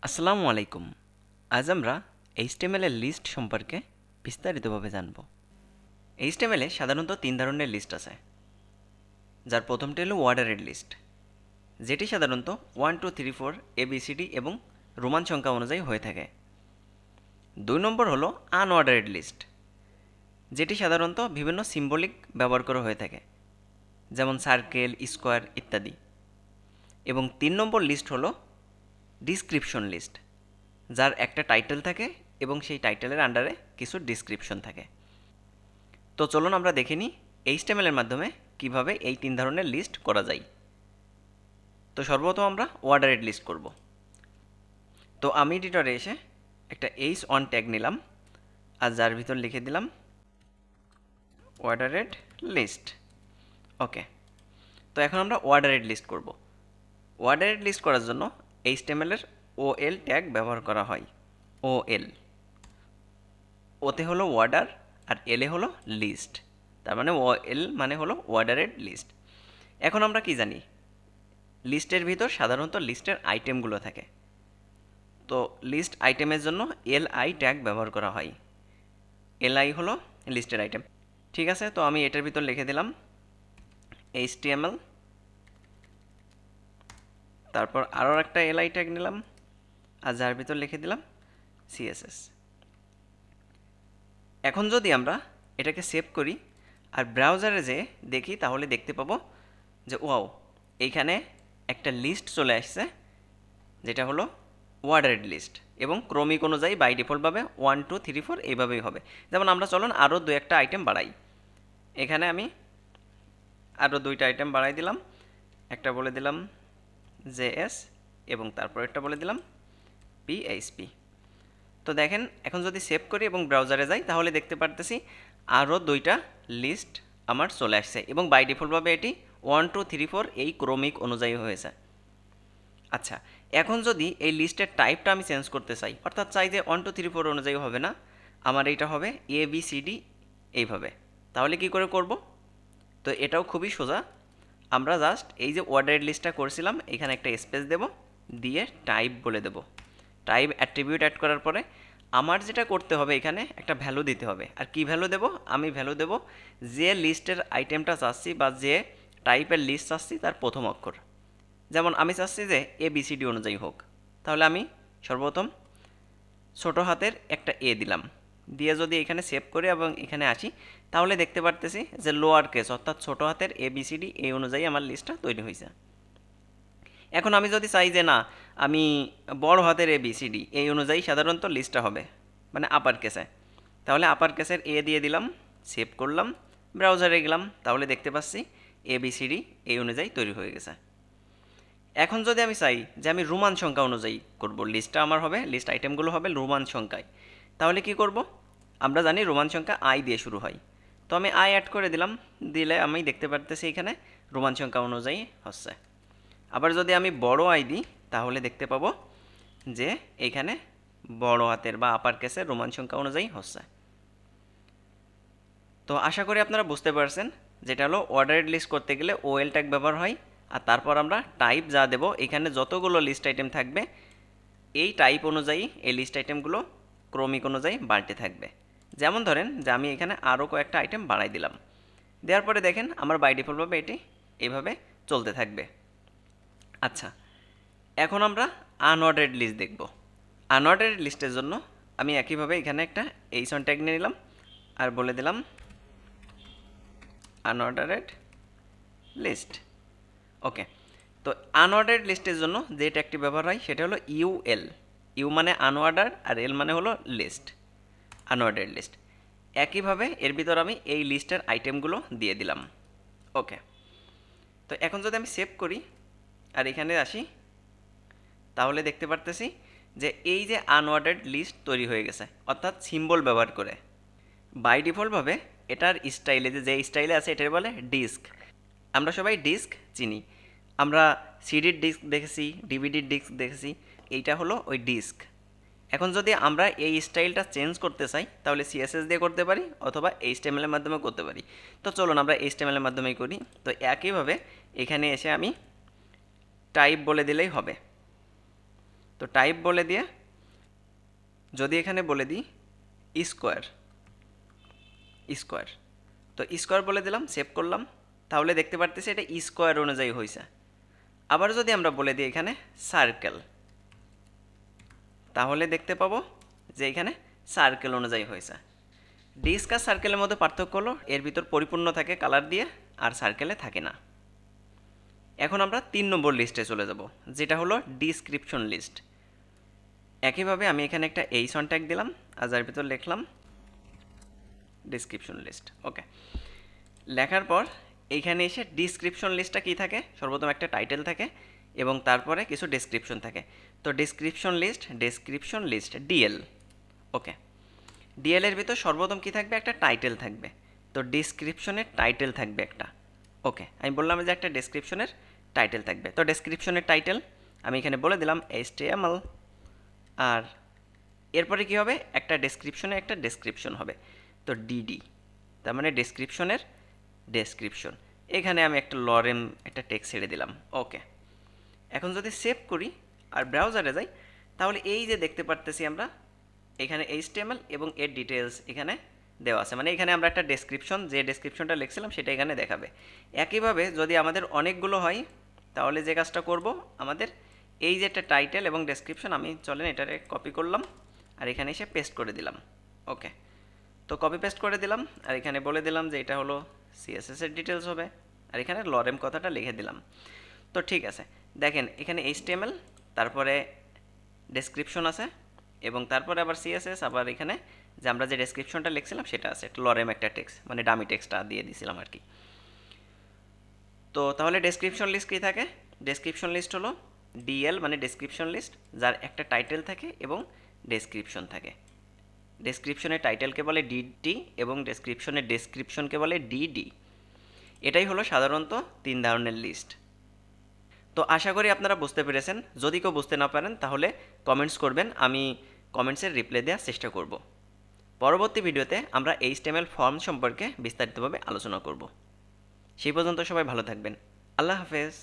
আসসালামু আলাইকুম। আজ আমরা HTML এর লিস্ট সম্পর্কে বিস্তারিতভাবে জানব। HTML এ সাধারণত ৩ ধরনের লিস্ট আছে, যার প্রথমটি হলো অর্ডারেড লিস্ট, যেটি সাধারণত 1 2 3 4 ABCD এবং রোমান সংখ্যা অনুযায়ী হয়ে থাকে। ২ নম্বর হলো আনঅর্ডারেড লিস্ট, যেটি সাধারণত বিভিন্ন সিম্বলিক ব্যবহার করে হয়ে থাকে, যেমন সার্কেল, স্কোয়ার ইত্যাদি। এবং ৩ নম্বর লিস্ট হলো ডিসক্রিপশন লিস্ট, যার একটা টাইটেল থাকে এবং সেই টাইটেলের আন্ডারে কিছু ডিসক্রিপশন থাকে। তো চলুন আমরা দেখে নিই HTML এর মাধ্যমে কিভাবে এই ৩ ধরনের লিস্ট করা যায়। তো সর্বপ্রথম আমরা অর্ডারেড লিস্ট করব। তো আমি এডিটরে এসে একটা H1 ট্যাগ নিলাম আর যার ভিতর লিখে দিলাম অর্ডারেড লিস্ট। ওকে, তো এখন আমরা অর্ডারেড লিস্ট করব। অর্ডারেড লিস্ট করার জন্য HTML এর OL ট্যাগ ব্যবহার করা হয়। OL, ওতে হলো অর্ডার আর এলে হলো লিস্ট, তার মানে OL মানে হলো অর্ডারেড লিস্ট। এখন আমরা কি জানি, লিস্টের ভিতর সাধারণত লিস্টের আইটেমগুলো থাকে। তো লিস্ট আইটেমের জন্য LI ট্যাগ ব্যবহার করা হয়। LI হলো লিস্টের আইটেম। ঠিক আছে, তো আমি এটার ভিতর লিখে দিলাম HTML, তারপর আরও একটা LI ট্যাগ নিলাম আর যার ভিতর লিখে দিলাম CSS। এখন যদি আমরা এটাকে সেভ করি আর ব্রাউজারে যেয়ে দেখি, তাহলে দেখতে পাবো যে ওয়াও, এইখানে একটা লিস্ট চলে আসছে, যেটা হলো অর্ডারেড লিস্ট এবং ক্রমিক অনুযায়ী বাই ডিফল্টভাবে 1 2 3 4 এইভাবেই হবে। যেমন আমরা চলুন আরও 2-1টা আইটেম বাড়াই। এখানে আমি আরও 2টা আইটেম বাড়াই দিলাম, একটা বলে দিলাম JS এবং তারপর একটা বলে দিলাম PHP। তো দেখেন, এখন যদি সেভ করি এবং ব্রাউজারে যাই, তাহলে দেখতে পারতেছি আরও 2টা লিস্ট আমার চলে আসছে এবং বাই ডিফল্টভাবে এটি 1 2 3 4 এই ক্রমিক অনুযায়ী হয়েছে। আচ্ছা, এখন যদি এই লিস্টের টাইপটা আমি চেঞ্জ করতে চাই, অর্থাৎ চাই যে 1 2 3 4 অনুযায়ী হবে না, আমার এইটা হবে ABCD এইভাবে, তাহলে কি করে করব? তো এটাও খুবই সোজা। আমরা জাস্ট এই যে অর্ডারেড লিস্টটা করছিলাম, এখানে একটা স্পেস দেব, দিয়ে টাইপ বলে দেব। টাইপ অ্যাট্রিবিউট অ্যাড করার পরে আমার যেটা করতে হবে, এখানে একটা ভ্যালু দিতে হবে। আর কি ভ্যালু দেব? আমি ভ্যালু দেব যে লিস্টের আইটেমটা চাচ্ছি বা যে টাইপের লিস্ট চাচ্ছি তার প্রথম অক্ষর। যেমন আমি চাচ্ছি যে ABCD অনুযায়ী হোক, তাহলে আমি সর্বপ্রথম ছোটো হাতের একটা A দিলাম, দিয়ে যদি এখানে সেভ করি এবং এখানে আসি, তাহলে দেখতে পারতেছি যে লোয়ার কেস অর্থাৎ ছোটো হাতের ABCD এই অনুযায়ী আমার লিস্টটা তৈরি হয়েছে। এখন আমি যদি চাই যে না, আমি বড় হাতের ABCD এই অনুযায়ী সাধারণত লিস্টটা হবে, মানে আপার কেসে, তাহলে আপার কেসের A দিয়ে দিলাম, সেভ করলাম, ব্রাউজারে গেলাম, তাহলে দেখতে পাচ্ছি ABCD এই অনুযায়ী তৈরি হয়ে গেছে। এখন যদি আমি চাই যে আমি রোমান সংখ্যা অনুযায়ী করব, লিস্টটা আমার হবে, লিস্ট আইটেমগুলো হবে রোমান সংখ্যায়, তাহলে কি করব? আমরা জানি রোমান সংখ্যা I দিয়ে শুরু হয়, তো আমি I অ্যাড করে দিলাম, দিলে আমি দেখতে পারতেছি এখানে রোমান সংখ্যা অনুযায়ী হচ্ছে। আবার যদি আমি বড় I দিই, তাহলে দেখতে পাবো যে এইখানে বড় হাতের বা আপার কেসের রোমান সংখ্যা অনুযায়ী হচ্ছে। তো আশা করি আপনারা বুঝতে পারছেন, যেটা হলো অর্ডারেড লিস্ট করতে গেলে OL ট্যাগ ব্যবহার হয়, আর তারপর আমরা টাইপ যা দেব, এখানে যতগুলো লিস্ট আইটেম থাকবে এই টাইপ অনুযায়ী এই লিস্ট আইটেমগুলো ক্রমিক অনুযায়ী বাড়তে থাকবে। যেমন ধরেন যে আমি এখানে আরও কয়েকটা আইটেম বাড়াই দিলাম, দেওয়ার পরে দেখেন আমার বাই ডিফল্টভাবে এটি এইভাবে চলতে থাকবে। আচ্ছা, এখন আমরা আনঅর্ডারেড লিস্ট দেখব। আনঅর্ডারেড লিস্টের জন্য আমি একইভাবে এখানে একটা H1 ট্যাগ নিয়ে নিলাম আর বলে দিলাম আনঅর্ডারেড লিস্ট। ওকে, তো আনঅর্ডারেড লিস্টের জন্য যে ট্যাগটি ব্যবহার হয় সেটা হলো UL। ইউ মানে আনঅর্ডার আর এল মানে হলো লিস্ট, আনঅর্ডারেড লিস্ট। একইভাবে এর ভিতর আমি এই লিস্টের আইটেমগুলো দিয়ে দিলাম। ওকে, তো এখন যদি আমি সেভ করি আর এখানে আসি, তাহলে দেখতে পারতেছি যে এই যে আনঅর্ডারেড লিস্ট তৈরি হয়ে গেছে, অর্থাৎ সিম্বল ব্যবহার করে। বাই ডিফল্টভাবে এটার স্টাইলে যে স্টাইলে আছে এটার বলে ডিস্ক। আমরা সবাই ডিস্ক চিনি, আমরা সিডির ডিস্ক দেখেছি, ডিভিডির ডিস্ক দেখেছি, এইটা হলো ওই ডিস্ক। এখন যদি আমরা এই স্টাইলটা চেঞ্জ করতে চাই, তাহলে CSS দিয়ে করতে পারি অথবা HTML এর মাধ্যমে করতে পারি। তো চলুন আমরা HTML এর মাধ্যমেই করি। তো একইভাবে এখানে এসে আমি টাইপ বলে দিলেই হবে। তো টাইপ বলে দিয়ে যদি এখানে বলে দিই স্কোয়ার, স্কোয়ার, তো স্কোয়ার বলে দিলাম, সেভ করলাম, তাহলে দেখতে পারতেছি এটা স্কোয়ার অনুযায়ী হয়েছে। আবার যদি আমরা বলে দিই এখানে সার্কেল, তাহলে দেখতে পাবো যে এখানে সার্কেল অনুযায়ী হয়েছে। ডিস্ক আর সার্কেলের মধ্যে পার্থক্য হলো এর ভিতর পরিপূর্ণ থাকে কালার দিয়ে, আর সার্কেলে থাকে না। এখন আমরা 3 নম্বর লিস্টে চলে যাব, যেটা হলো ডিসক্রিপশন লিস্ট। একইভাবে আমি এখানে একটা এইচন ট্যাগ দিলাম, আর যার ভিতর লিখলাম ডিসক্রিপশন লিস্ট। ওকে, লেখার পর এইখানে এসে ডিসক্রিপশন লিস্টটা কী থাকে, সর্বপ্রথম একটা টাইটেল থাকে এবং তারপরে কিছু ডেসক্রিপশন থাকে। তো ডেসক্রিপশন লিস্ট ডিএল। ওকে, ডিএল এর ভিতর সর্বপ্রথম কী থাকবে, একটা টাইটেল থাকবে। তো ডেসক্রিপশনের টাইটেল থাকবে একটা। ওকে, আমি বললাম যে একটা ডেসক্রিপশনের টাইটেল থাকবে। তো ডেসক্রিপশনের টাইটেল আমি এখানে বলে দিলাম HTML, আর এরপরে কী হবে, একটা ডেসক্রিপশনে একটা ডেসক্রিপশন হবে। তো ডিডি, তার মানে ডেসক্রিপশনের ডেসক্রিপশন। এখানে আমি একটা লরেম একটা টেক্সট ছেড়ে দিলাম। ওকে, এখন যদি সেভ করি আর ব্রাউজারে যাই, তাহলে এই যে দেখতে পারতেছি আমরা এখানে HTML এবং এর ডিটেলস এখানে দেওয়া আছে। মানে এখানে আমরা একটা ডেসক্রিপশন, যে ডেসক্রিপশনটা লিখছিলাম সেটা এখানে দেখাবে। একইভাবে যদি আমাদের অনেকগুলো হয়, তাহলে যে কাজটা করব, আমাদের এই যে একটা টাইটেল এবং ডেসক্রিপশন, আমি চলেন এটারে কপি করলাম আর এখানে এসে পেস্ট করে দিলাম। ওকে, তো কপি পেস্ট করে দিলাম আর এখানে বলে দিলাম যে এটা হলো CSS এর ডিটেলস হবে, আর এখানে লরেম কথাটা লিখে দিলাম। তো ঠিক আছে, দেখেন এখানে HTML, তারপরে ডেসক্রিপশন আছে এবং তারপরে আবার CSS, আবার এখানে যে আমরা যে ডেসক্রিপশনটা লিখছিলাম সেটা আছে, লরেম একটা টেক্সট, মানে ডামি টেক্সটটা দিয়ে দিয়েছিলাম আর কি। তো তাহলে ডেসক্রিপশন লিস্ট কী থাকে, ডেসক্রিপশন লিস্ট হলো ডিএল, মানে ডেসক্রিপশন লিস্ট, যার একটা টাইটেল থাকে এবং ডেসক্রিপশন থাকে। ডেসক্রিপশনের টাইটেলকে বলে ডিটি এবং ডেসক্রিপশনের ডেসক্রিপশনকে বলে ডিডি। এটাই হলো সাধারণত 3 ধরনের লিস্ট। তো আশা করি আপনারা বুঝতে পেরেছেন। যদি কেউ বুঝতে না পারেন তাহলে কমেন্টস করবেন, আমি কমেন্টসের রিপ্লাই দেওয়ার চেষ্টা করব। পরবর্তী ভিডিওতে আমরা HTML ফর্ম সম্পর্কে বিস্তারিতভাবে আলোচনা করব। সেই পর্যন্ত সবাই ভালো থাকবেন। আল্লাহ হাফেজ।